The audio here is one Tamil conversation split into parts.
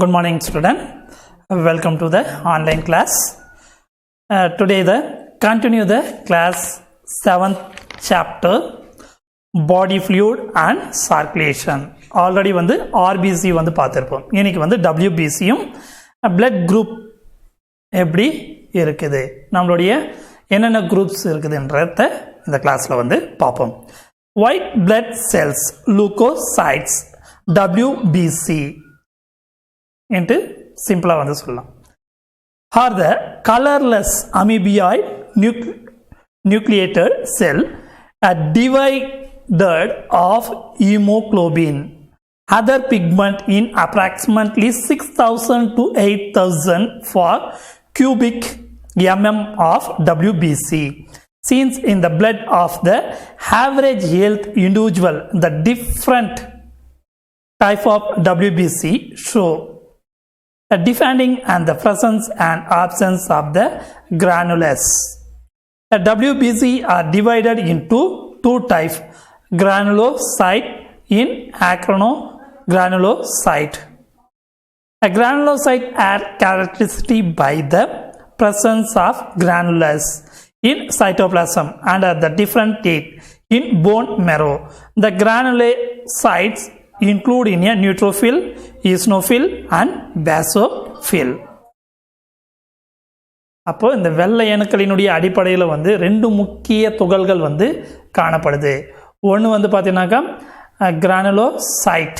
Good morning, student. Welcome to the online class. Today, continue the class 7th chapter, body fluid and circulation. Already வந்து RBC வந்து பார்த்திருப்போம். இன்னைக்கு வந்து WBCயும் blood group எப்படி இருக்குது, நம்மளுடைய என்னென்ன குரூப்ஸ் இருக்குதுன்றத இந்த கிளாஸ்ல வந்து பார்ப்போம். White blood cells, leukocytes, WBC என்று சிம்பிளா வந்து சொல்லலாம். Are the colorless amoeboid nucleated cell divided of hemoglobin, other pigment in approximately 6,000 to 8,000 for cubic mm of WBC. Since in the blood of the average health individual, the different type of WBC show depending on the presence and absence of the granules. The WBC are divided into two types, granulocyte and acronogranulocyte. A granulocyte are characteristic by the presence of granules in cytoplasm and at the different state in bone marrow. The granulocytes include in a neutrophil, eosinophil and basophil. அப்போ இந்த வெள்ளை அணுக்களினுடைய அடிப்படையில் வந்து ரெண்டு முக்கிய துகள்கள் வந்து காணப்படுது. ஒன்று வந்து பார்த்தீங்கன்னாக்கா கிரானுலோசைட்,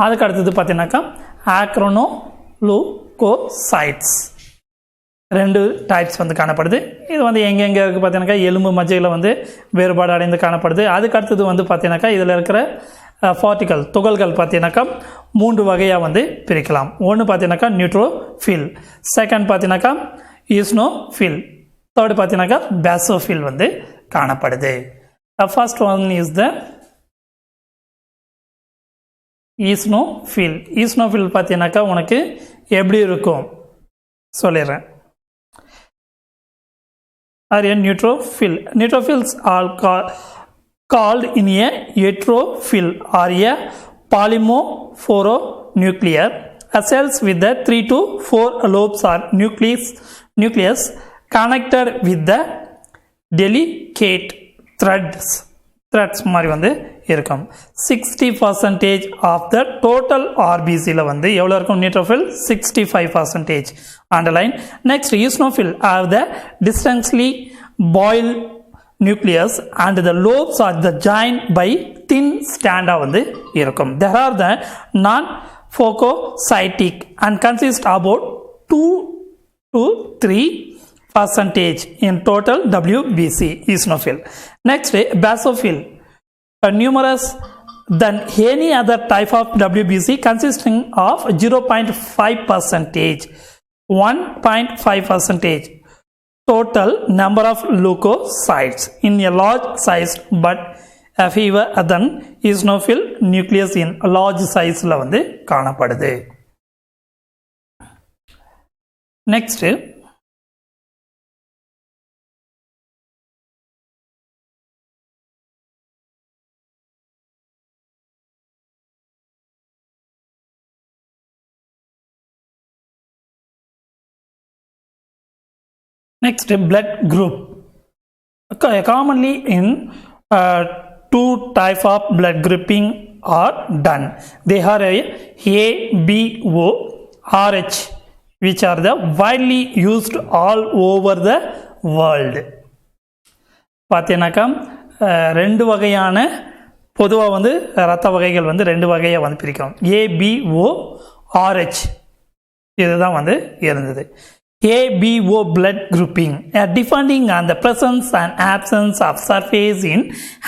அதுக்கு அடுத்தது பார்த்தீங்கன்னாக்கா ஆக்ரோனோலூகோசைட்ஸ். ரெண்டு டைப்ஸ் வந்து காணப்படுது. இது வந்து எங்கெங்கே இருக்குது பார்த்தீங்கன்னாக்கா எலும்பு மஜ்ஜையில் வந்து வேறுபாடு அடைந்து காணப்படுது. அதுக்கு அடுத்தது வந்து பார்த்தீங்கன்னாக்கா இதில் இருக்கிற பார்ட்டிகல் துகள்கள் பார்த்தீங்கன்னாக்கா மூன்று வகையாக வந்து பிரிக்கலாம். ஒன்று பார்த்தீங்கன்னாக்கா நியூட்ரோஃபில், செகண்ட் பார்த்தீங்கன்னாக்கா ஈஸ்னோஃபில், தேர்டு பார்த்தீங்கன்னாக்கா பேசோஃபில் வந்து காணப்படுது. First one is the eosinophil. Eosinophil பார்த்தீங்கன்னாக்கா உனக்கு எப்படி இருக்கும் சொல்லிடுறேன். Are a neutrophil. Neutrophils are called in a heterophil or a polymorphonuclear. Cells with the 3 to 4 lobes or nucleus connected with the delicate threads மாதிரி வந்து இருக்கும். 60% ஆஃப் த டோட்டல் ஆர்பிசியில் வந்து எவ்வளோ இருக்கும் neutrophil? 65%. Underline. Next eosinophil are the distinctly bilobed nucleus and the lobes are the join by thin ஸ்டாண்டாக வந்து இருக்கும். There are the non phagocytic and consist about 2 to 3% in total WBC eosinophil. Next, basophil, numerous than any other type of WBC, consisting of 0.5%, 1.5% total number of leukocytes in a large size but fewer than eosinophil nucleus in large size la வந்து காணப்படுது. Next, blood group. Commonly in two type of blood grouping are done. They are A, B, O, RH, which are the widely used all over the world. பார்த்தீங்கன்னாக்கா ரெண்டு வகையான பொதுவாக வந்து இரத்த வகைகள் வந்து ரெண்டு வகையாக வந்து பிரிக்கிறோம். ABO, RH இதுதான் வந்து இருந்தது. ABO blood grouping depending on the presence and absence of surface in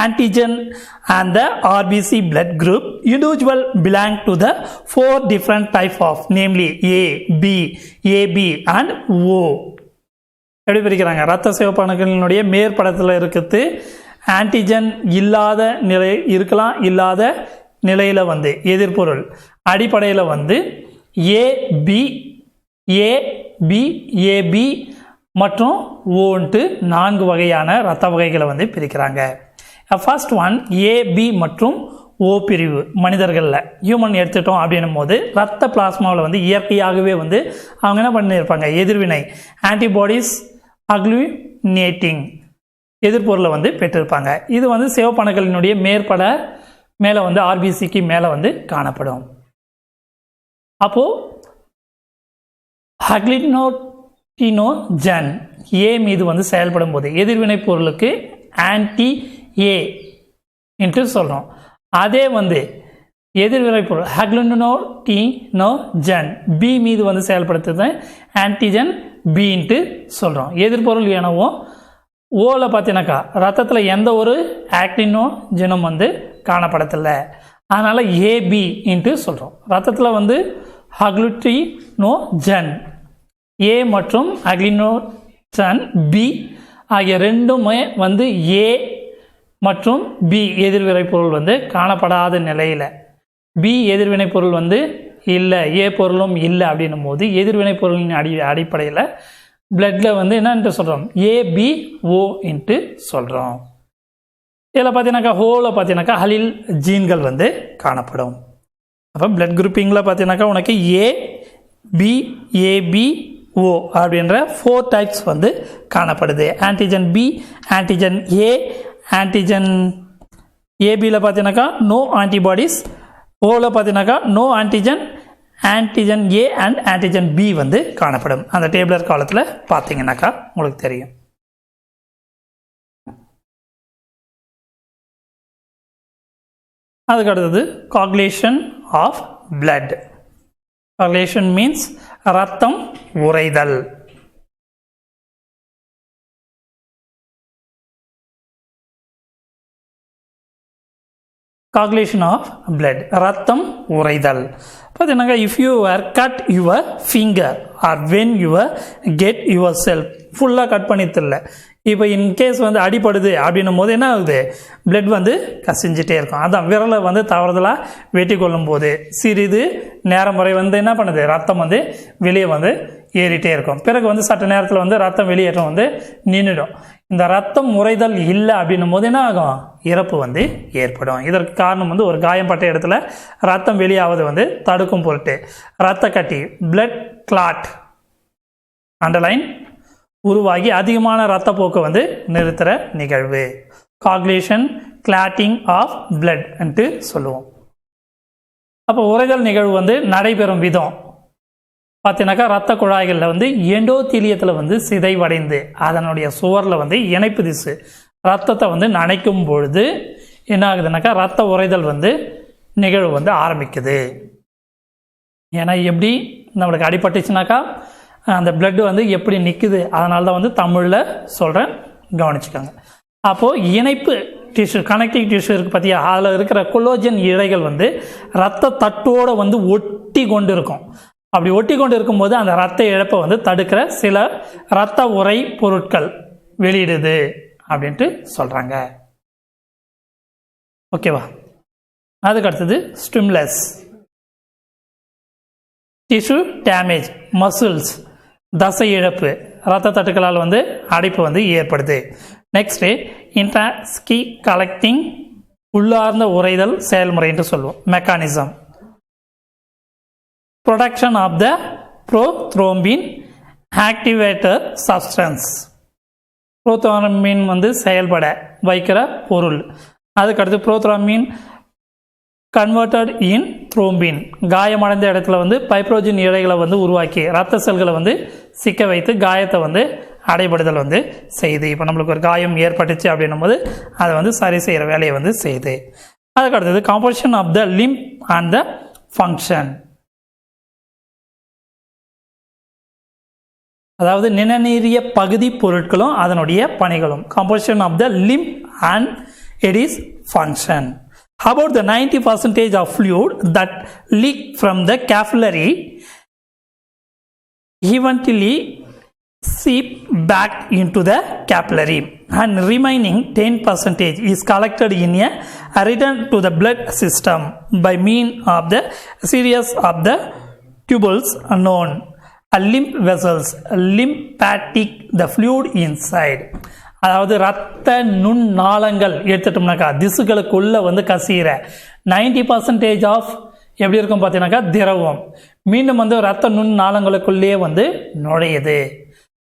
antigen and the RBC blood group, individual belong to the four different type of, namely A, B, AB and O. எப்படி பிரிக்கிறாங்க? இரத்த சிவப்பணுக்களினுடைய மேற்படத்தில் இருக்கிறது ஆன்டிஜன் இல்லாத நிலை இருக்கலாம், இல்லாத நிலையில் வந்து எதிர்பொருள் அடிப்படையில் வந்து AB மற்றும் ஓன்ட்டு 4 வகையான இரத்த வகைகளை வந்து பிரிக்கிறாங்க. ஃபர்ஸ்ட் ஒன் ஏபி மற்றும் ஓ பிரிவு மனிதர்களில் ஹியூமன் எடுத்துட்டோம் அப்படின்னும் போது ரத்த பிளாஸ்மாவில் வந்து இயற்கையாகவே வந்து அவங்க என்ன பண்ணியிருப்பாங்க, எதிர்வினை ஆன்டிபாடிஸ் அக்ளூனேட்டிங் எதிர்ப்பொருளை வந்து பெற்றிருப்பாங்க. இது வந்து சிவப்பணுக்களினுடைய மேலே வந்து ஆர்பிசிக்கு மேலே வந்து காணப்படும். அப்போது அக்ளினோட்டினோஜன் ஏ மீது வந்து செயல்படும் போது எதிர்வினை பொருளுக்கு ஆன்டி ஏ என்று சொல்கிறோம். அதே வந்து எதிர்வினை பொருள் அக்ளினோட்டினோஜன் பி மீது வந்து செயல்படுத்துறது ஆன்டிஜன் பின்ட்டு சொல்கிறோம். எதிர்பொருள் எனவும் ஓவில் பார்த்தீங்கன்னாக்கா ரத்தத்தில் எந்த ஒரு ஆக்டினோஜனும் வந்து காணப்படத்தில்லை, அதனால் ஏபி இன்ட்டு சொல்கிறோம். ரத்தத்தில் வந்து அக்ளுட்டினோஜன் ஏ மற்றும் அக்ளினோஜன் பி ஆகிய ரெண்டுமே வந்து ஏ மற்றும் பி எதிர்வினை பொருள் வந்து காணப்படாத நிலையில் பி எதிர்வினை பொருள் வந்து இல்லை, ஏ பொருளும் இல்லை அப்படின்னும் போது எதிர்வினை பொருளின் அடிப்படையில் பிளட்டில் வந்து என்னன்ட்டு சொல்கிறோம், ஏபிஓ இன்ட்டு சொல்கிறோம். இதில் பார்த்தீங்கன்னாக்கா ஹோவில் பார்த்தீங்கன்னாக்கா ஹலில் ஜீன்கள் வந்து காணப்படும். அப்போ பிளட் குரூப்பிங்கில் பார்த்தீங்கன்னாக்கா உனக்கு ஏபிஓ அப்படின்ற 4 டைப்ஸ் வந்து காணப்படுது. Antigen B, antigen A, antigen ஏபியில் பார்த்தீங்கன்னாக்கா நோ ஆன்டிபாடிஸ், ஓவில் பார்த்தீங்கன்னாக்கா no antigen, antigen A and antigen B வந்து காணப்படும். அந்த டேபிளர் காலத்தில் பார்த்தீங்கன்னாக்கா உங்களுக்கு தெரியும். அதுக்கு அடுத்தது காகுலேஷன் ஆஃப் பிளட். காகுலேஷன் மீன்ஸ் ரத்தம் உறைதல். coagulation of blood ரத்தம் உறைதல். பார்த்தீங்கன்னா if you were cut your finger or when you get yourself ஃபுல்லாக கட் பண்ணித்தில்ல, இப்போ இன்கேஸ் வந்து அடிப்படுது அப்படின்னும் போது என்ன ஆகுது, பிளட் வந்து கசிஞ்சிட்டே இருக்கும். அதான் விரலை வந்து தவறுதலாக வெட்டி கொள்ளும் போது சிறிது நேரம் வரை வந்து என்ன பண்ணுது, ரத்தம் வந்து வெளியே வந்து ஏறிட்டே இருக்கும். பிறகு வந்து சற்று நேரத்தில் வந்து ரத்தம் வெளியேற்றம் வந்து நின்றுடும். இந்த ரத்தம் உறைதல் இல்லை அப்படின்னும் போது என்ன ஆகும், இறப்பு வந்து ஏற்படும். இதற்கு காரணம் வந்து ஒரு காயம்பட்ட இடத்துல ரத்தம் வெளியாவது வந்து தடுக்கும் பொருட்டு ரத்த கட்டி பிளட் கிளாட் அண்டர்லைன் உருவாகி அதிகமான ரத்தப்போக்கு வந்து நிறுத்துகிற நிகழ்வு காகுலேஷன் கிளாட்டிங் ஆஃப் பிளட் என்று சொல்லுவோம். அப்போ உறைதல் நிகழ்வு வந்து நடைபெறும் விதம் பார்த்தீங்கன்னாக்கா ரத்த குழாய்களில் வந்து எண்டோத்தீலியத்தில் வந்து சிதைவடைந்து அதனுடைய சுவரில் வந்து இணைப்பு திசு ரத்தத்தை வந்து நனைக்கும் பொழுது என்ன ஆகுதுனாக்கா ரத்த உறைதல் வந்து நிகழ்வு வந்து ஆரம்பிக்குது. ஏன்னா எப்படி நம்மளுக்கு அடிபட்டுச்சுனாக்கா அந்த பிளட்டு வந்து எப்படி நிற்குது, அதனால தான் வந்து தமிழில் சொல்கிறேன், கவனிச்சுக்கோங்க. அப்போது இணைப்பு டிஷ்யூ கனெக்டிவ் டிஷ்யூ இருக்குது பார்த்தியா, அதில் இருக்கிற கொலோஜன் இழைகள் வந்து ரத்த தட்டோடு வந்து ஒட்டி கொண்டு இருக்கும். அப்படி ஒட்டி கொண்டு இருக்கும்போது அந்த ரத்த இழப்பை வந்து தடுக்கிற சில ரத்த உறை பொருட்கள் வெளியிடுது அப்படின்ட்டு சொல்கிறாங்க. ஓகேவா? அதுக்கு அடுத்தது ஸ்டிமுலஸ் டிஷ்யூ டேமேஜ் மசில்ஸ் தசை இழப்பு ரத்த தட்டுக்களால் வந்து அடைப்பு வந்து ஏற்படுது. நெக்ஸ்ட்டு இன்ட்ராஸ்கி கலெக்டிங் உள்ளார்ந்த உறைதல் செயல்முறை என்று சொல்லுவோம் mechanism. Production of the prothrombin activator substance prothrombin வந்து செயல்பட வைக்கிற பொருள். அதுக்கடுத்து ப்ரோத்ரோம்பின் கன்வெர்டட் இன் த்ரோம்பின் காயமடைந்த இடத்துல வந்து பைப்ரோஜின் இழைகளை வந்து உருவாக்கி ரத்த செல்களை வந்து சிக்க வைத்து காயத்தை வந்து அடைபடுதல் வந்து செய்யுது. இப்போ நம்மளுக்கு ஒரு காயம் ஏற்பட்டுச்சு அப்படின்னும் போது அதை வந்து சரி செய்கிற வேலையை வந்து செய்யுது. அதுக்கு அடுத்தது composition of the limb and the function, அதாவது நிணநீரிய பகுதி பொருட்களும் அதனுடைய பணிகளும். Composition of the limb and it is function. About the 90% of fluid that leak from the capillary eventually seep back into the capillary and remaining 10% is collected in a return to the blood system by means of the series of the tubules known lymph vessels lymphatic the fluid inside. அதாவது ரத்த நுண்ணாளங்கள் எடுத்துட்டோம்னாக்கா திசுகளுக்குள்ள வந்து கசிகிற 90% ஆஃப் எப்படி இருக்கும் பார்த்தீங்கன்னாக்கா திரவம் மீண்டும் வந்து ரத்த நுண்ணாளங்களுக்குள்ளேயே வந்து நுழையுது.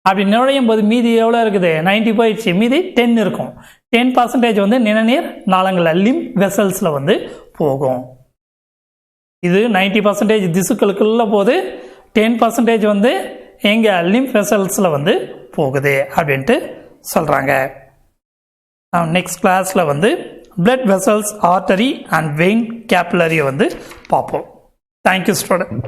அப்படி நுழையும் போது மீதி எவ்வளோ இருக்குது? 90 போயிடுச்சு, மீதி 10 இருக்கும். 10% வந்து நிணநீர் நாளங்களில் லிம்ப் வெசல்ஸில் வந்து போகும். இது 90% திசுக்களுக்குள்ள போது 10% வந்து எங்கே லிம்ப் வெசல்ஸில் வந்து போகுது அப்படின்ட்டு சொல்கிறாங்க. நெக்ஸ்ட் கிளாஸில் வந்து blood vessels, artery and vein கேப்புலரியை வந்து பார்ப்போம். Thank you student.